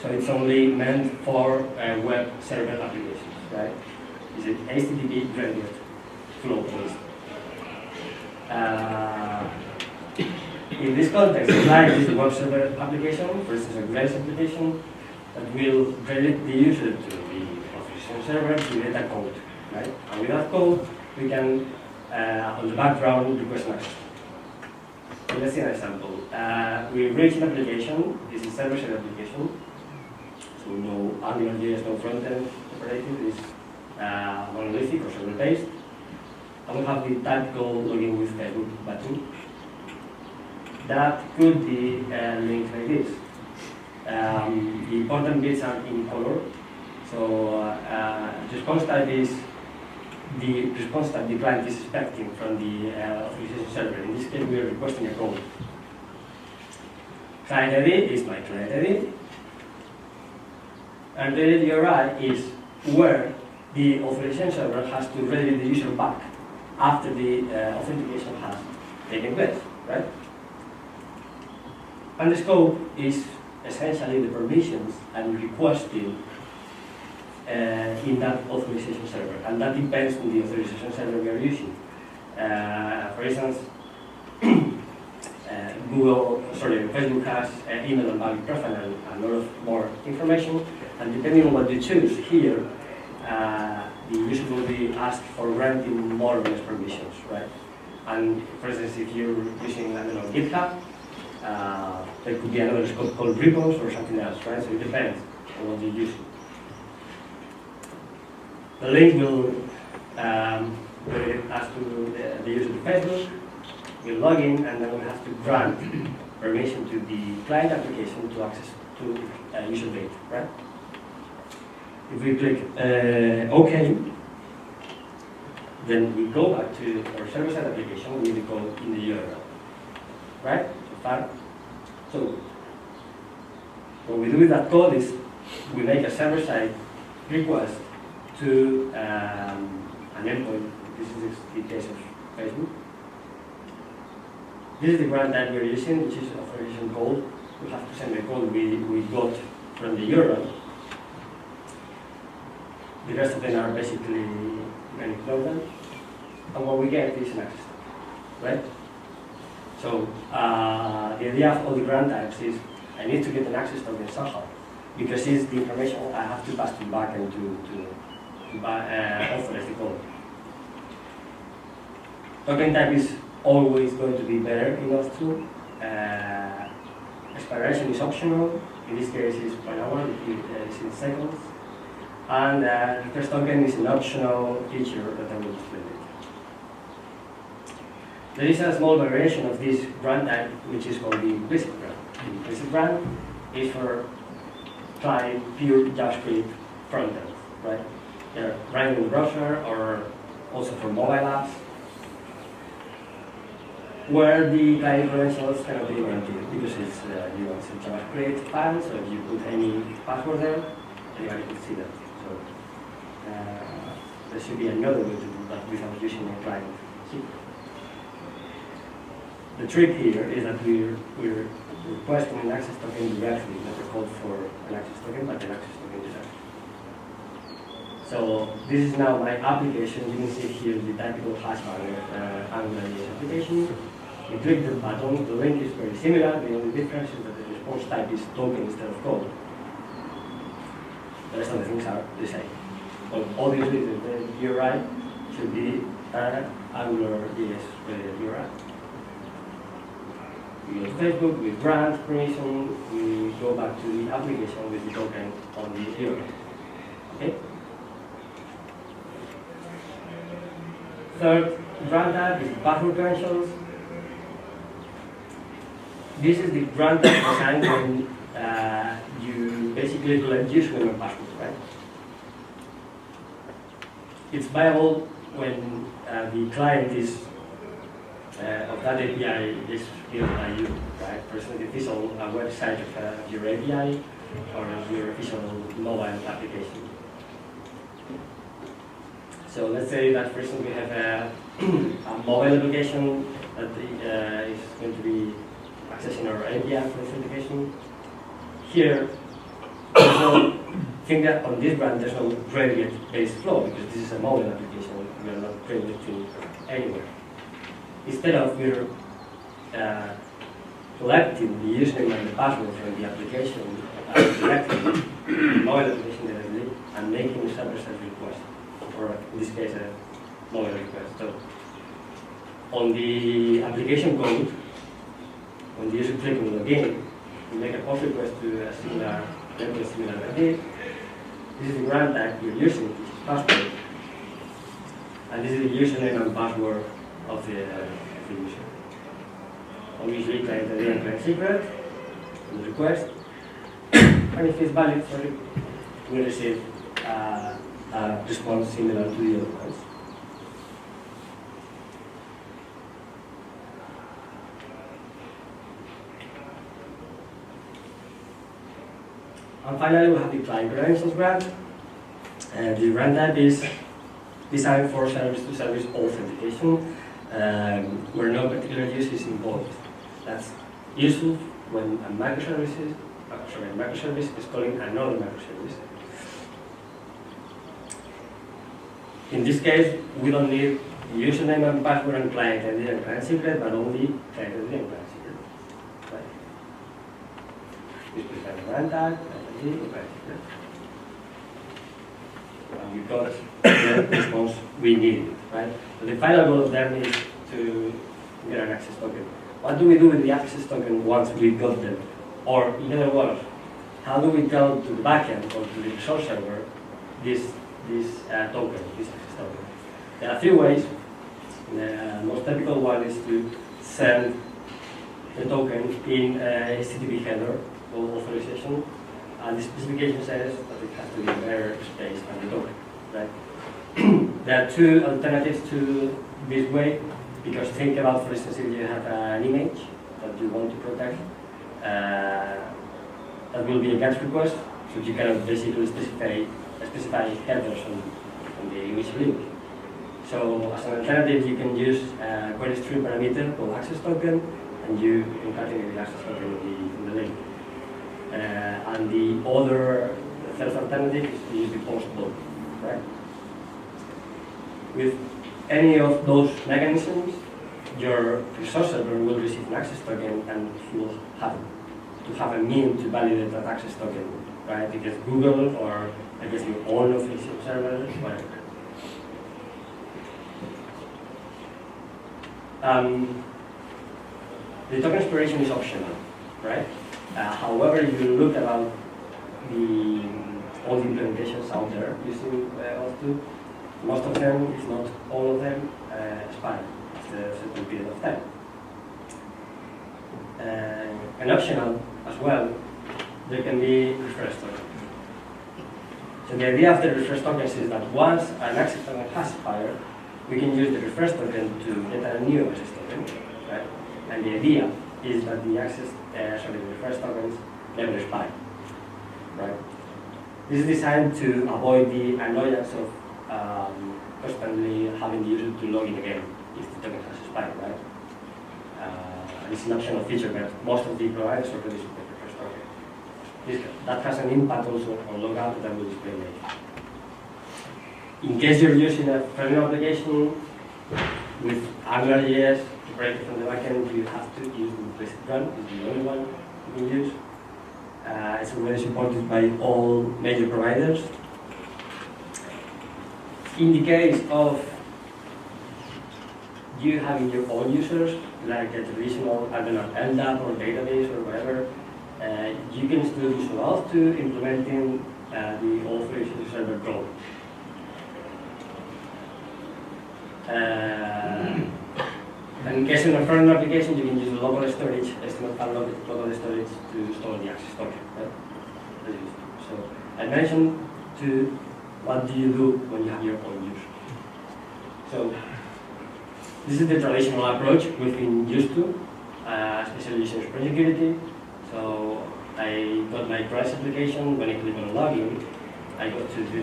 So it's only meant for web server applications, right? It's an HTTP gradient flow policy. In this context, a client is a web server application versus a Grails application that will credit the user to the authorization server to get a code, right? And with that code, we can, on the background, request an access. So let's see an example. We reach an application. This is a server-side application. So no AngularJS, no front-end operated. It's monolithic or server-based. And we have the typical login with Facebook button. That could be linked like this. The important bits are in color. So response type is the response type the client is expecting from the authorization server. In this case, we are requesting a code. Client ID is my client ID. And the URI is where the authorization server has to redirect the user back after the authentication has taken place, right? And the scope is essentially the permissions I'm requesting in that authorization server, and that depends on the authorization server we are using. For instance, Facebook has email and bank profile and a lot of more information, and depending on what you choose here, the user will be asked for granting more or less permissions, right? And for instance, if you're using, I don't know, GitHub, there could be another scope called repos or something else, right? So it depends on what you're using. The link will ask to the user to Facebook, we'll log in, and then we have to grant permission to the client application to access to user data, right? If we click OK, then we go back to our server-side application with the code in the URL, right? So far. So what we do with that code is we make a server-side request to an endpoint. This is the case of Facebook. This is the grant that we're using, which is authorization code. We have to send the code we got from the URL. The rest of them are basically manipulatable. And what we get is an access token, right? So the idea of all the grant types is I need to get an access token somehow, because it's the information I have to pass to backend to authorize the code. Token type is always going to be better in Auth2. Expiration is optional. In this case, it's 1 hour, it's in seconds. And request token is an optional feature that I will explain later. There is a small variation of this grant type, which is called the implicit grant. The implicit grant is for client pure JavaScript frontend, right? They're running in the browser or also for mobile apps, where the client credentials cannot be guaranteed because it's a JavaScript file, so if you put any password there, anybody can see that. So there should be another way to do that without using a client secret. The trick here is that we're requesting an access token directly, not a code for an access token, but an access token directly. So this is now my application. You can see here the typical hashbag of AngularJS application. You click the button. The link is very similar. The only difference is that the response type is token instead of code. The rest of the things are the same. But obviously, the URI should be AngularJS URI. We go to Facebook, we grant permission, we go back to the application with the token on the URL. Okay? Third grant type is password credentials. This is the grant type designed when you basically collect username and password, right? It's viable when the client is of that API is built by you, right? For example, the official website of your API or your official mobile application. So let's say that, for example, we have a mobile application that is going to be accessing our API for authentication. Here, no, think that on this brand there's no Gradient-based flow because this is a mobile application. We are not bringing it to anywhere. Instead of we're collecting the username and the password from the application, collecting the mobile application directly, and making a server-side request, or in this case a mobile request. So on the application code, when the user clicks on login, we make a post request to a similar ID. This is the grant tag you're using, which is password. And this is the username and password of the user. Obviously, client ID and client secret, the request. And if it's valid, we receive a response similar to the other ones. And finally, we have the client credentials grant. The grant type is designed for service-to-service authentication, where no particular use is involved. That's useful when a microservice is calling another microservice. In this case, we don't need username and password and client ID and client secret, but only client ID and client secret. Right? We specify the grant type. And we got the response we needed, right? So the final goal of them is to get an access token. What do we do with the access token once we got them? Or in other words, how do we tell to the backend or to the resource server this token, this access token? There are a few ways. The most typical one is to send the token in a HTTP header called authorization. And the specification says that it has to be bearer space than the token, right? There are two alternatives to this way, because think about, for instance, if you have an image that you want to protect, that will be a GET request, so you can basically specify headers on the image link. So as an alternative, you can use a query string parameter called access token, and you concatenate the access token in the link. And the other third alternative is to use the post block, right? With any of those mechanisms, your resource server will receive an access token and he will have to have a mean to validate that access token, right? Because Google or I guess your own official server, whatever. The token exploration is optional, right? However, if you look about all the implementations out there using Auth2, most of them, if not all of them, expire after a certain period of time. And optional as well, there can be refresh tokens. So the idea of the refresh tokens is that once an access token has expired, we can use the refresh token to get a new access token, right? And the idea is that the the refresh tokens never expire, right? This is designed to avoid the annoyance of constantly having the user to log in again if the token has expired, right? It's an optional feature, but most of the providers already support refresh token. That has an impact also on logout that I will explain later. In case you're using a premium application with AngularJS to break it from the backend, you have to use the implicit run. It's the only one you can use. It's already supported by all major providers. In the case of you having your own users, like a traditional, I don't know, LDAP or database or whatever, you can still use Auth2 implementing the authorization server code. And in case of a front application, you can use local storage, local storage to store the access token. Right? So I mentioned what do you do when you have your own user. So this is the traditional approach we've been used to, especially using Spring Security. So I got my price application. When I click on login, I got to the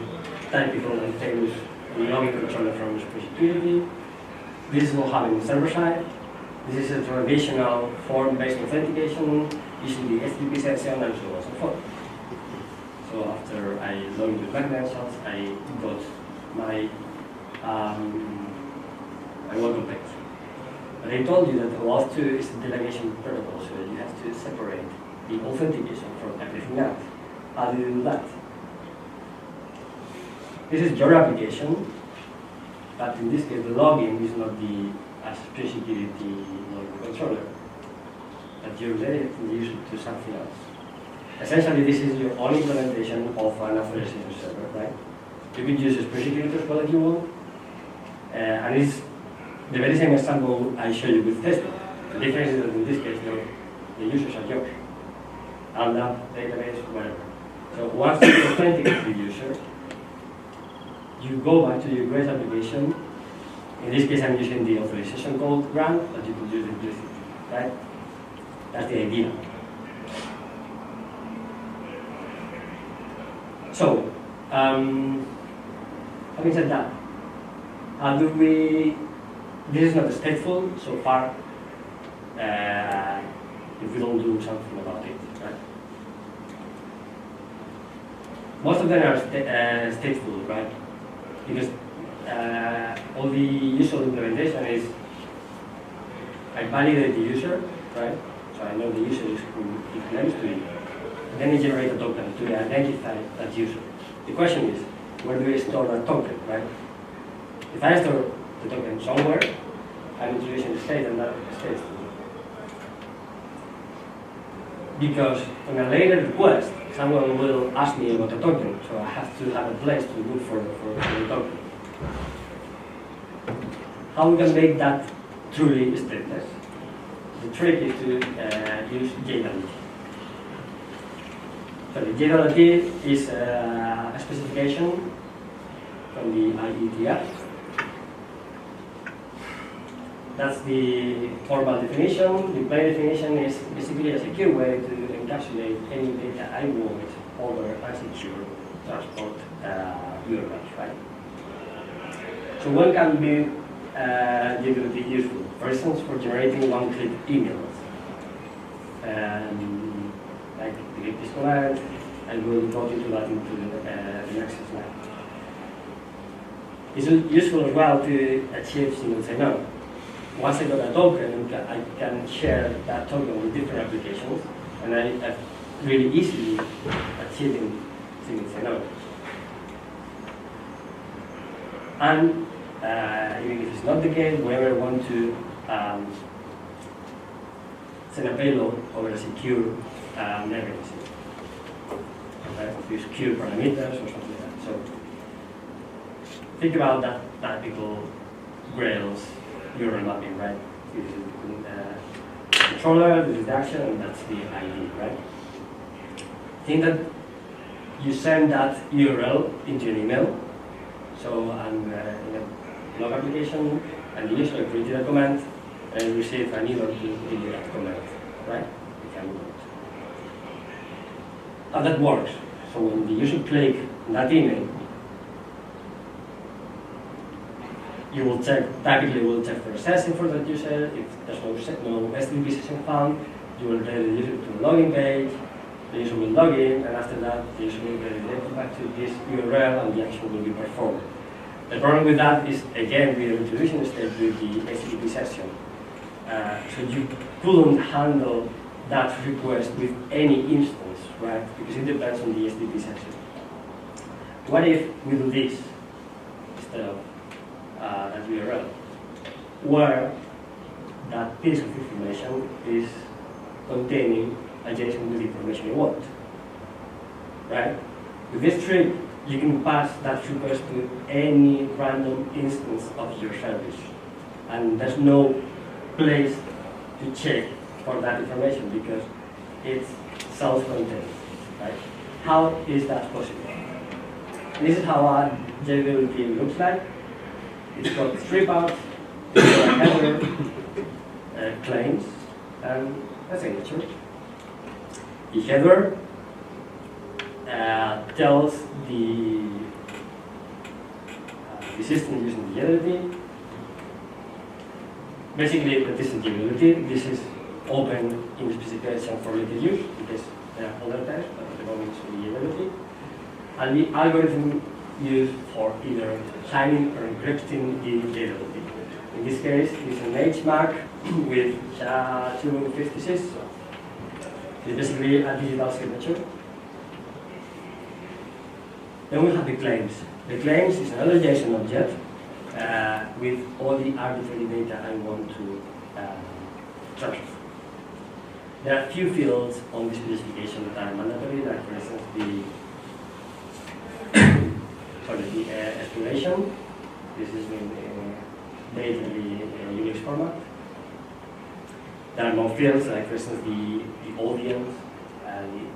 typical and famous login controller from Spring Security. This is what happening server side. This is a traditional form-based authentication using the HTTP session and so on and so forth. So after I logged with my credentials, I got my welcome page. But I told you that OAuth 2 is a delegation protocol, so you have to separate the authentication from everything else. How do you do that? This is your application, but in this case the login is not the security login controller, but you're redirecting the user to something else. Essentially, this is your own implementation of an authorization server, right? You could use a security as well if you want, and it's the very same example I showed you with Facebook. The difference is that in this case, the users are yours. LDAP, database, whatever. So once you authenticate the user, you go back to your Grace application. In this case, I'm using the authorization code grant, but you could use it implicitly, right? That's the idea. So, having said that, how do we? This is not stateful so far. If we don't do something about it, right? Most of them are stateful, right? Because all the usual implementation is I validate the user, right? So I know the user is who it claims to be. Then I generate a token to identify that user. The question is, where do I store that token, right? If I store the token somewhere, I'm introducing the state and that stays. Because on a later request, someone will ask me about a token, so I have to have a place to look for the token. How we can make that truly stateless? The trick is to use JWT. So the JWT is a specification from the IETF. That's the formal definition. The plain definition is basically a secure way to encapsulate any data I want over unsecure transport URLs, right? So what can be JWT useful? For instance, for generating one-click emails. Like this command, and we'll go into that into the next slide. It's useful as well to achieve single sign-on. Once I got a token, I can share that token with different applications, and I really easily achieving single sign-on. And even if it's not the case, whenever I want to send a payload over a secure mechanism, okay? Use secure parameters or something like that. So think about that typical Grails URL mapping, right? This is the controller, this is the action, and that's the ID, right? Think that you send that URL into an email. So I'm in a blog application, and the user created a command and receive an email to delete that command, right? How that works. So when the user clicks that email, you will check, typically will check for a session for that user. If there's no STP session found, you will redirect the user to the login page. The user will log in, and after that, the user will redirect back to this URL, and the action will be performed. The problem with that is, again, we are introducing a step with the HTTP session. So you couldn't handle that request with any instance, right? Because it depends on the HTTP session. What if we do this instead of that URL, where that piece of information is containing adjacent to the information you want, right? With this trick, you can pass that request to any random instance of your service, and there's no place to check for that information because it's self-contained, right? How is that possible? This is how our JWT looks like. It's got strip out, it's got a header, claims, and a signature. The header tells the system using the JWT basically that this is JWT, this is open in the specification for later use, because there are other types, but at the moment it's only JWT. And the algorithm used for either signing or encrypting the JWT. In this case, it's an HMAC with 256. It's basically a digital signature. Then we have the claims. The claims is another JSON object with all the arbitrary data I want to transfer. There are a few fields on the specification that are mandatory, like for instance the explanation. This is made in the Unix format. There are more fields, like for instance the audience,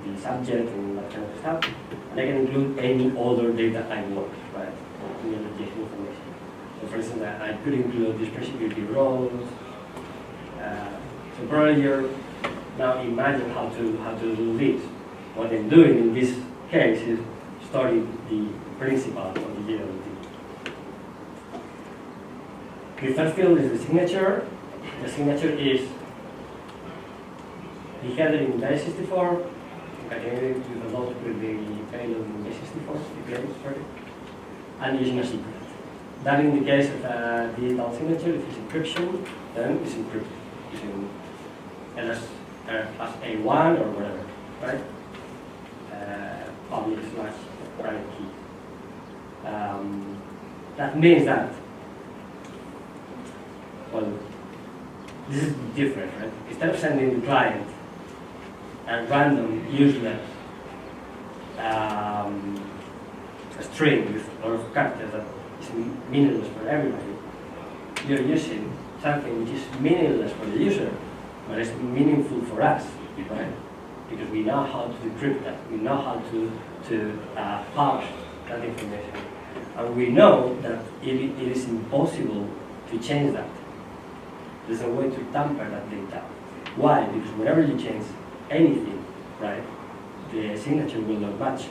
the subject, and that kind of stuff. And I can include any other data I want, right? Any other JSON information. So for instance, I could include display security roles. So probably you're now imagine how to do this. What I'm doing in this case is storing the principal of the JWT. The first field is the signature. The signature is the header in base64, concatenated with a lot with the payload in base64, the claims, sorry, and using a secret. That in the case of a digital signature, if it's encryption, then it's encrypted using as A1 or whatever, right? Public / private key. That means that, well, this is different, right? Instead of sending the client a random, useless a string with a lot of characters that is meaningless for everybody, you're using something which is meaningless for the user, but it's meaningful for us, right? Because we know how to decrypt that, we know how to parse that information, and we know that it is impossible to change that. There's a way to tamper that data. Why? Because whenever you change anything, right, the signature will not match,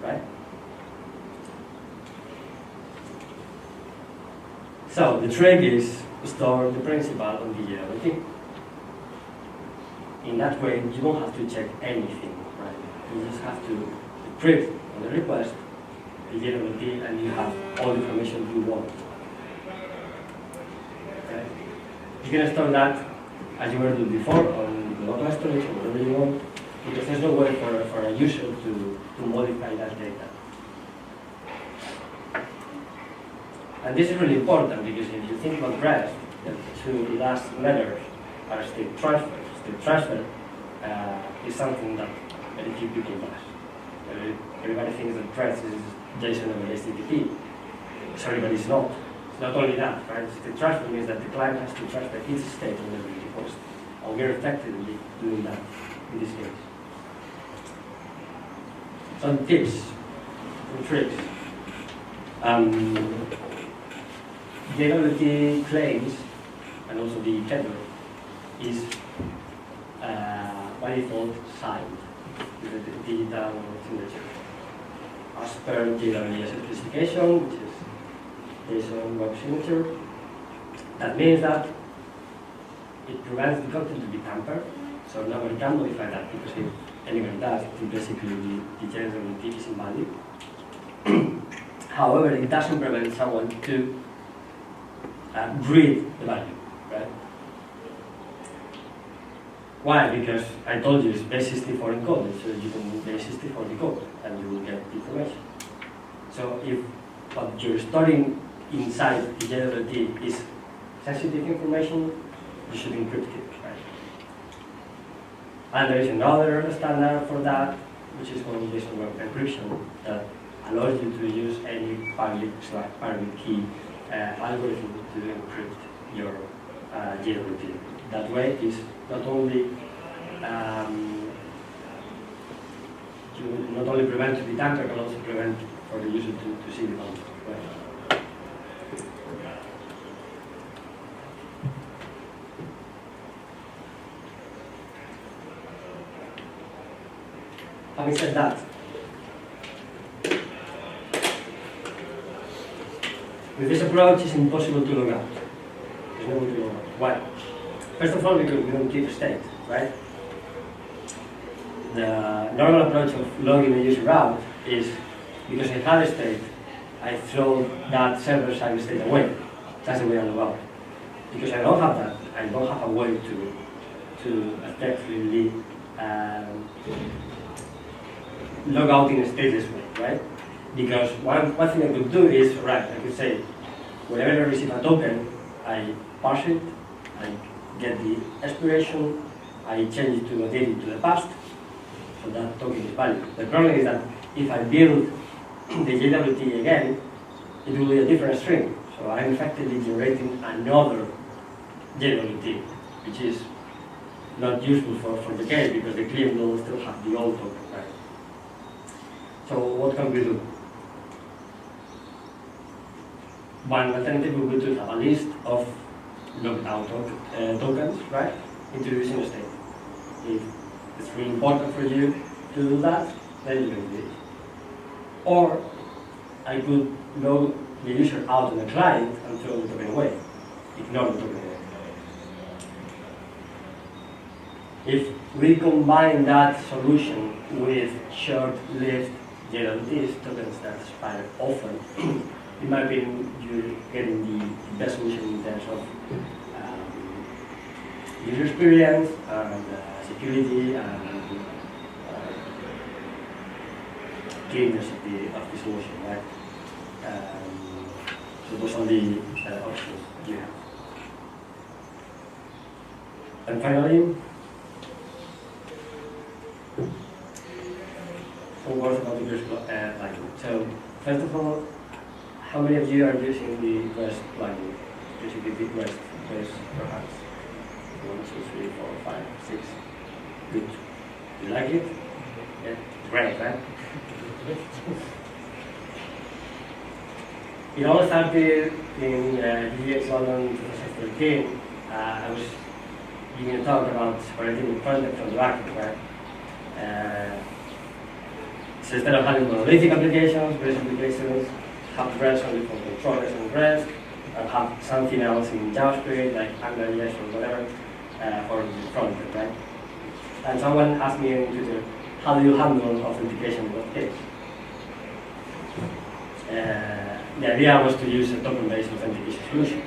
right? So the trick is store the principal on the JWT. In that way, you don't have to check anything, right? You just have to decrypt on the request the JWT, and you have all the information you want. Okay? You can store that as you were doing before on the local storage or whatever you want, because there's no way for a user to modify that data. And this is really important because if you think about REST, the two last letters are state transfer. State transfer is something that very few people does. Everybody thinks that REST is JSON over HTTP. Sorry, but it's not. It's not only that, right? State transfer means that the client has to transfer its state on the request. And we're effectively doing that in this case. Some tips and tricks. JWT claims and also the header is by default signed with a digital signature as per JWT specification, which is JSON web signature. That means that it prevents the content to be tampered, so nobody can modify that, because if anybody does, it basically the JWT is invalid. However, it doesn't prevent someone to read the value, right? Why? Because I told you it's base64 encoded, so you can base64 decode and you will get the information. So if what you're storing inside the JWT is sensitive information, you should encrypt it, right? And there is another standard for that, which is called JSON web encryption, that allows you to use any public/private key algorithm to encrypt your JWT. That way, it's not only prevent to be tampered, but also prevent for the user to see the content. Right? Having said that, with this approach, it's impossible to log out. There's no way to log out. Why? First of all, because we don't keep state, right? The normal approach of logging a user out is because I have a state, I throw that server-side state away. That's the way I log out. Because I don't have that, I don't have a way to effectively log out in a stateless way, right? Because one thing I could do is, right, I could say, whenever I receive a token, I parse it, I get the expiration, I change it to a date to the past, so that token is valid. The problem is that if I build the JWT again, it will be a different string. So I'm effectively generating another JWT, which is not useful for the case because the client will still have the old token, right? So what can we do? One alternative would be to have a list of logged out tokens, right? Introducing a state. If it's really important for you to do that, then you can do it. Or I could log the user out on the client and throw the token away. Ignore the token away. If we combine that solution with short-lived JWTs, tokens that expire often, in my opinion, you're getting the best solution in terms of user experience and security and cleanness of the solution, right? So those are the options you have. And finally, some words about the plugin. So first of all, how many of you are using the REST plugin? Basically the REST perhaps. 1, 2, 3, 4, 5, 6. Good. You like it? Yeah. Great, right? It all started in GX London 2013. I was giving a talk about separating the front from the back, right? So instead of having monolithic applications, REST applications, have REST only for controllers and REST, and have something else in JavaScript, like AngularJS or whatever, for the front end, right? And someone asked me on Twitter, how do you handle authentication in that case? The idea was to use a token-based authentication solution.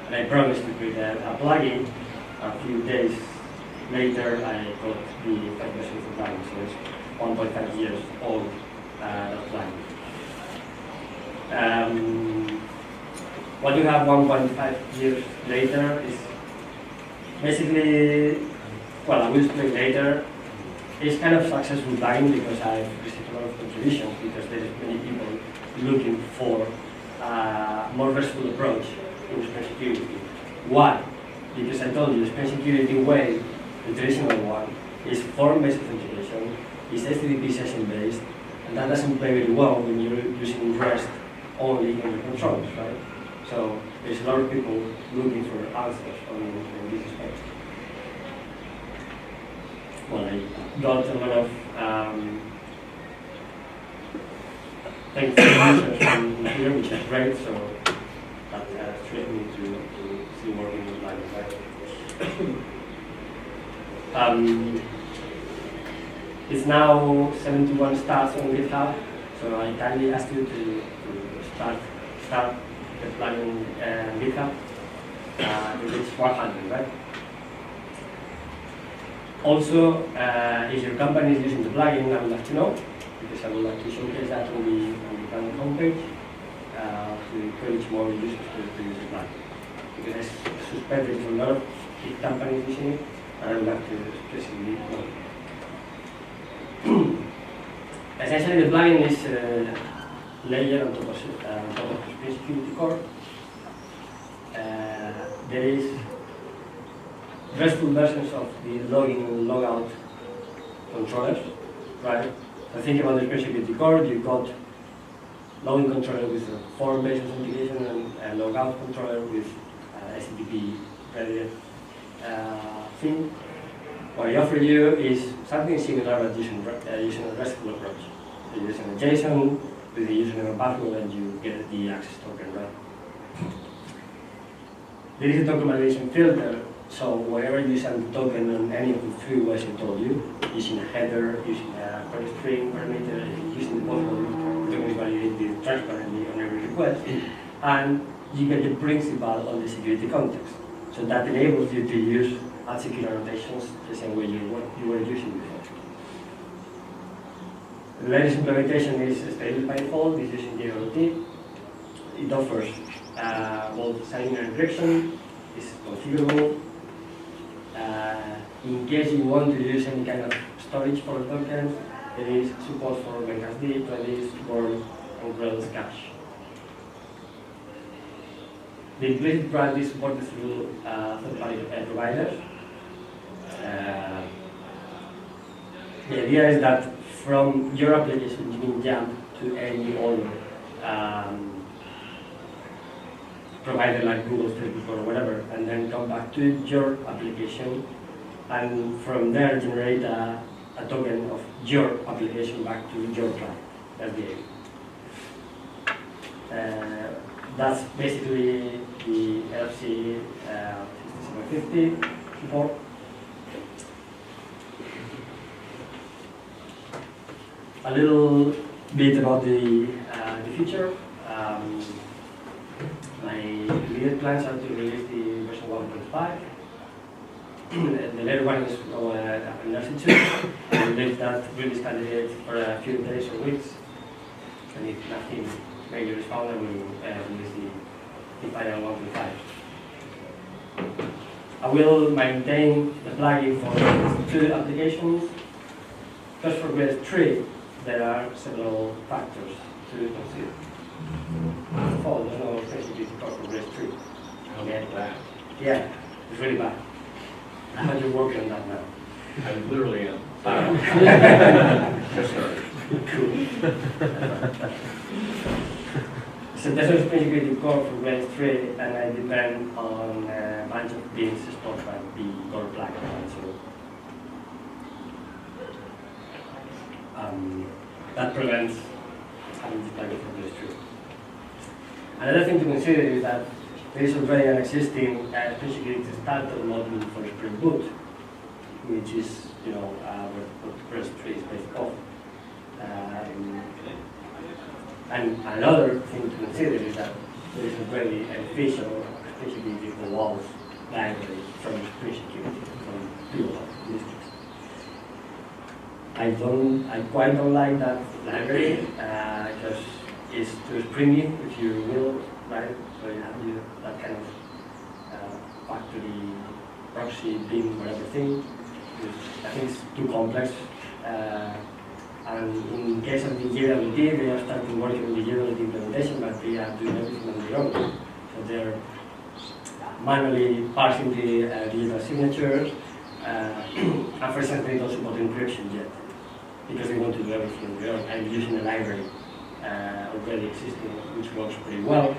And I promised to create a plugin. A few days later, I got the first version of the plugin, so it's 1.5 years old, that plugin. What you have 1.5 years later is basically, well, I will explain later. It's kind of successful plugin because I've received a lot of contributions because there's many people looking for a more versatile approach in Spring Security. Why? Because I told you the Spring Security way, the traditional one, is form-based authentication, is HTTP session-based, and that doesn't play very well when you're using REST only in your controls, right? So there's a lot of people looking for answers on this respect. Well, I got a lot of thanks to users from here, which is great, so that treated me to still working with plugins, right? It's now 71 stars on GitHub, so I kindly ask you to start the plugin GitHub to reach 100, right? Also, if your company is using the plugin, I would like to know, because I would like to showcase that on the plugin homepage to encourage more users to use the plugin. Because I suspect there's a lot of big companies using it, and I would like to specifically know. Essentially, the plugin is a layer on top of the Spring Security core. There is RESTful versions of the login and logout controllers, right? So think about the Spring Security core. You've got login controller with a form-based authentication and a logout controller with HTTP predicated thing. What I offer you is something similar but using a RESTful approach. So you're using a JSON with the username and password, and you get the access token, right? There is a token validation filter So whenever you send token on any of the three ways I told you, using a header, using a context string parameter, using the possible token is validated transparently on every request, and you get the principal on the security context. So that enables you to use secure annotations the same way you were using before. The latest implementation is Stateless by default. It's using JWT. It offers both signing and encryption. It's configurable. In case you want to use any kind of storage for the token, there is support for MemCached, Redis, Born, and Rails cache. The implicit brand is supported through third-party providers. The idea is that from your application, you can jump to any other provider like Google, Facebook, or whatever, and then come back to your application, and from there generate a token of your application back to your client. That's the aim. That's basically the LC 6750 support. A little bit about the future. My immediate plans are to release the version 1.5. The later one is an RC2. I believe that release candidate for a few days or weeks. And if nothing major is found, I will release the final 1.5. I will maintain the plugin for 2 applications. Just for grade 3, there are several factors to consider. First of all, there's no sensitivity code for grade 3. Okay. Bad. Yeah, it's really bad. How are you working on that now? I literally am. Just started. Cool. So there's no specific code for grade 3, and I depend on a bunch of beans stored by the core plugin. So that prevents having this plugin for grade 3. Another thing to consider is that there is already an existing specific starter module for Spring Boot, which is, what grade 3 is based off. And another thing to consider is that there is already an official specificity for walls library from Spring Security, from Google in this case. I quite don't like that library because it's too springy, if you will, right? So you have that kind of factory proxy bin whatever thing. I think it's too complex. And in case of the JWT, they are starting working on the JWT implementation, but they are doing everything on their own. So they're manually parsing the digital signatures, and for example, they don't support encryption yet, because they want to do everything on their own. I'm using a library already existing, which works pretty well.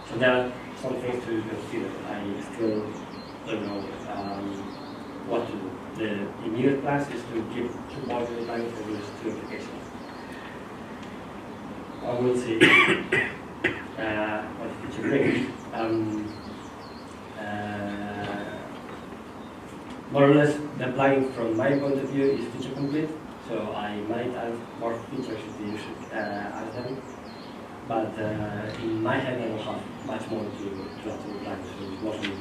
So there are some things to consider. I still don't know what to do. The immediate plans is to give support to the plugin for these 2 applications. I will see what the future brings. More or less, the plugin from my point of view is feature complete, so I might add more features if you should add them. But in my head, I don't have much more to add to the plugin, so it's mostly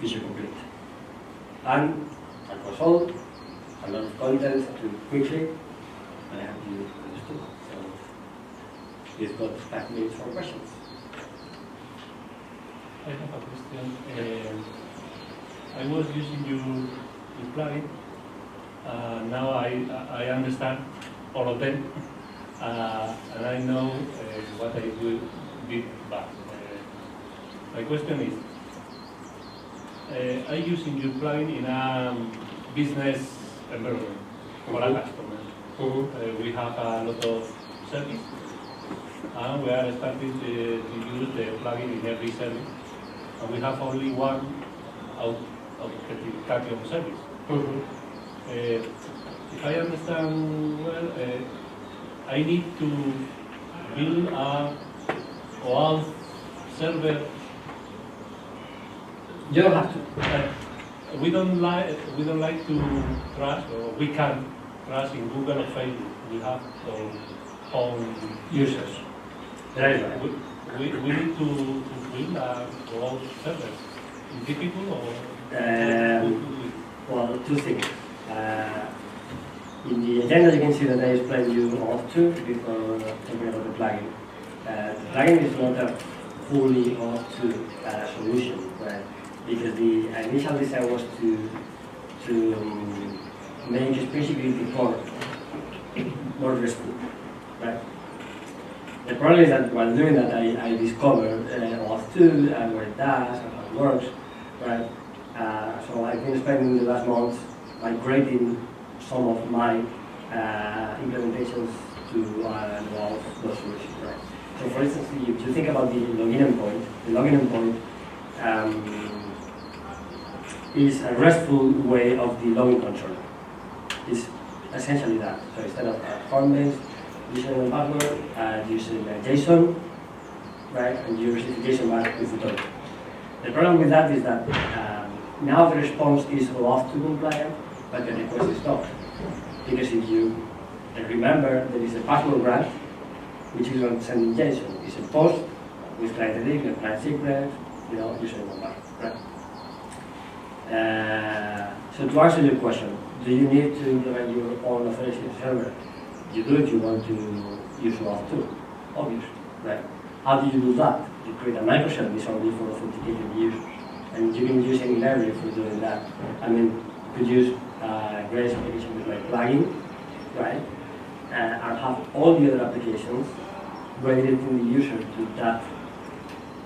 feature complete. And that was all. A lot of content to quickly, and I hope you understood. So we've got 5 minutes for questions. I have a question. I was using your plugin. Now I understand all of them, and I know what I did bad. My question is, I using your plugin in a business environment for a customer. We have a lot of service, and we are starting to use the plugin in every service, and we have only one authentication service. If I understand well, I need to build a OAuth server You don't have to. We don't like to trust, or we can't trust in Google or Facebook. We have our own Users. That is right. We need to build our own servers. Is it difficult or? Well, two things. In the agenda, you can see that I explained you auth2 before talking about the plugin. The plugin is not a fully auth2 solution, right? Because the initial design was to make space security core more restful, right? The problem is that while doing that, I discovered auth2 and what it does and how it works, right? So I've been spending the last months migrating some of my implementations to involve those solutions, right? So for instance, if you think about the login endpoint is a RESTful way of the login control. It's essentially that. So instead of form-based username and password, using JSON, right, and you receive JSON back with the token. The problem with that is that now the response is auth2 compliant, but the request is not. Because if you remember, there is a password grant, which is not sending JSON. It's a post with client ID, client secret, username and password, right? So to answer your question, do you need to implement your own authentication server? You do if you want to use auth2, obviously, right? How do you do that? You create a microservice only for authenticating the users. And you can use any library for doing that. I mean, you could use Grace application with my plugin, right? And have all the other applications redirecting the user to that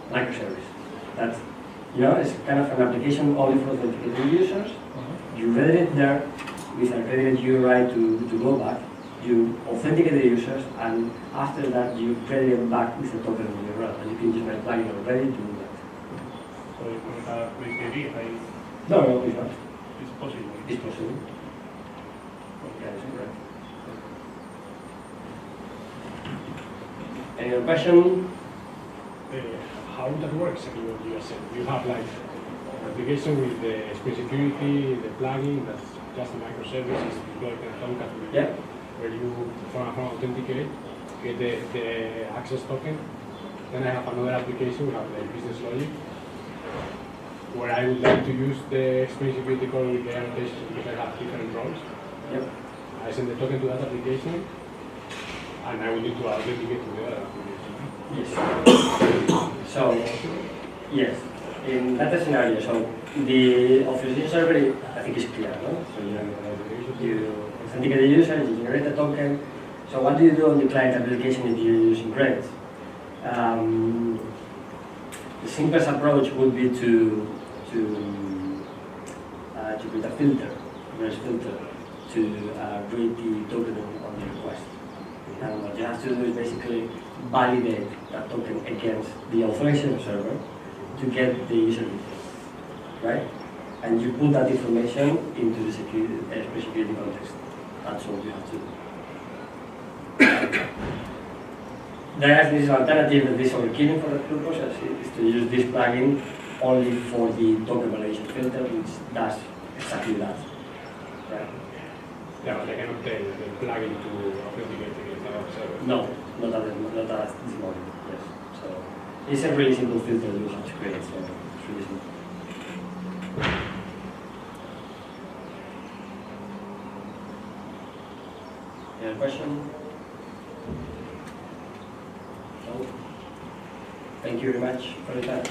microservice. That's, it's kind of an application only for authenticating users. You redirect there with a redirect URI to go back. You authenticate the users, and after that, you redirect back with the token on your run. And you can use my plugin already to do that. So if we have Grace AD, No, it's not. it's possible. It's possible. Yeah, that's correct. Any other question? How that works exactly what you are saying? You have like an application with the space security, the plugin, that's just a microservice, is deployed in a Tomcat Yeah. where you from authenticate, get the access token. Then I have another application, we have the business logic, where I would like to use the space security code with the annotations because I have different roles. Yep. I send the token to that application, and I will need to authenticate to the other application. Yes. So, yes, in that scenario, so the authorization server, I think is clear, no? So you authenticate the user, you generate a token. So what do you do on the client application if you're using Grace? The simplest approach would be to create a filter, Grace filter, to read the token on the request. And what you have to do is basically validate that token against the authorization server to get the user details, right? And you put that information into the security context. That's what you have to do. There is an alternative that is overkilling for that purpose, is to use this plugin only for the token validation filter, which does exactly that, right? Yeah, but I cannot tell the plugin to authenticate against our server. No, not at this moment, yes. So it's a really simple filter that you have to create, so it's really simple. Any other question? No? Thank you very much for your time.